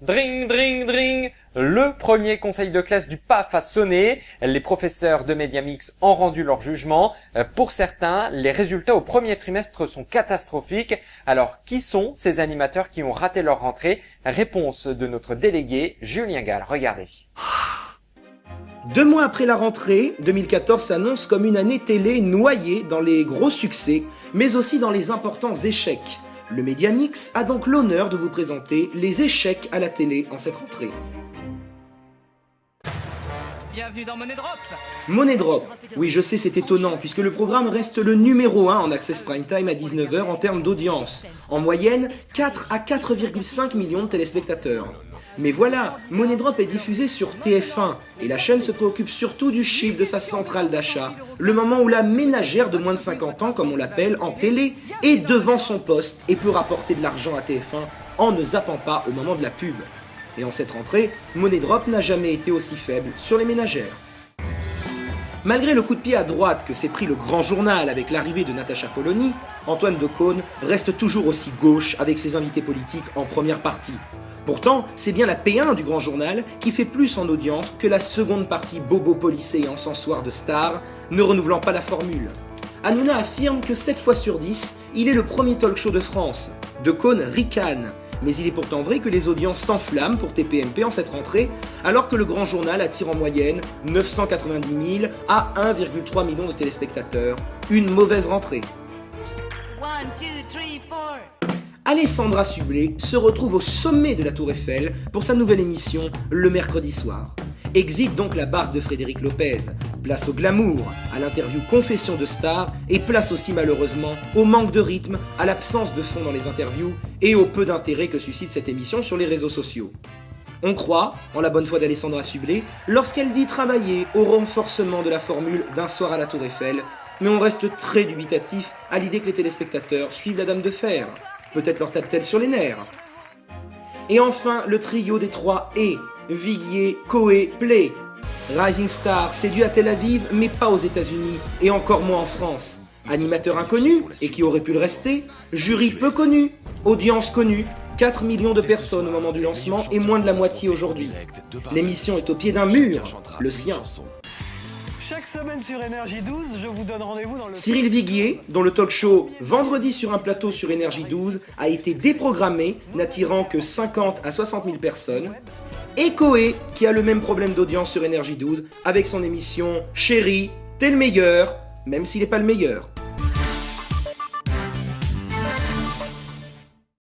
Dring, dring, dring. Le premier conseil de classe du PAF a sonné. Les professeurs de Mediamix ont rendu leur jugement. Pour certains, les résultats au premier trimestre sont catastrophiques. Alors, qui sont ces animateurs qui ont raté leur rentrée? Réponse de notre délégué Julien Gall. Regardez. 2 mois après la rentrée, 2014 s'annonce comme une année télé noyée dans les gros succès, mais aussi dans les importants échecs. Le Mediamix a donc l'honneur de vous présenter les échecs à la télé en cette rentrée. Bienvenue dans Money Drop. Money Drop. Oui, je sais, c'est étonnant, puisque le programme reste le numéro 1 en Access Prime Time à 19h en termes d'audience. En moyenne, 4 à 4,5 millions de téléspectateurs. Mais voilà, Money Drop est diffusé sur TF1, et la chaîne se préoccupe surtout du chiffre de sa centrale d'achat, le moment où la ménagère de moins de 50 ans, comme on l'appelle en télé, est devant son poste et peut rapporter de l'argent à TF1 en ne zappant pas au moment de la pub. Et en cette rentrée, Money Drop n'a jamais été aussi faible sur les ménagères. Malgré le coup de pied à droite que s'est pris le grand journal avec l'arrivée de Natacha Polony, Antoine Decaune reste toujours aussi gauche avec ses invités politiques en première partie. Pourtant, c'est bien la P1 du grand journal qui fait plus en audience que la seconde partie bobo policé et encensoir de Star, ne renouvelant pas la formule. Hanouna affirme que 7 fois sur 10, il est le premier talk show de France. Decaune ricane. Mais il est pourtant vrai que les audiences s'enflamment pour TPMP en cette rentrée, alors que le grand journal attire en moyenne 990 000 à 1,3 million de téléspectateurs. Une mauvaise rentrée. 1, 2, 3, 4. Alessandra Sublet se retrouve au sommet de la Tour Eiffel pour sa nouvelle émission le mercredi soir. Exit donc la barque de Frédéric Lopez, place au glamour, à l'interview confession de star et place aussi malheureusement au manque de rythme, à l'absence de fond dans les interviews et au peu d'intérêt que suscite cette émission sur les réseaux sociaux. On croit en la bonne foi d'Alessandra Sublet lorsqu'elle dit travailler au renforcement de la formule d'un soir à la Tour Eiffel, mais on reste très dubitatif à l'idée que les téléspectateurs suivent la Dame de Fer. Peut-être leur tape-t-elle sur les nerfs. Et enfin, le trio des 3 E, Viguier, Coé, Play. Rising Star séduit à Tel Aviv, mais pas aux États-Unis, et encore moins en France. Animateur inconnu, et qui aurait pu le rester, jury peu connu, audience connue, 4 millions de personnes au moment du lancement et moins de la moitié aujourd'hui. L'émission est au pied d'un mur, le sien. Chaque semaine sur Énergie 12, je vous donne rendez-vous dans le... Cyril Viguier, dont le talk show Vendredi sur un plateau sur Énergie 12 a été déprogrammé, n'attirant que 50 à 60 000 personnes. Et Coé, qui a le même problème d'audience sur Énergie 12 avec son émission Chérie, t'es le meilleur, même s'il n'est pas le meilleur.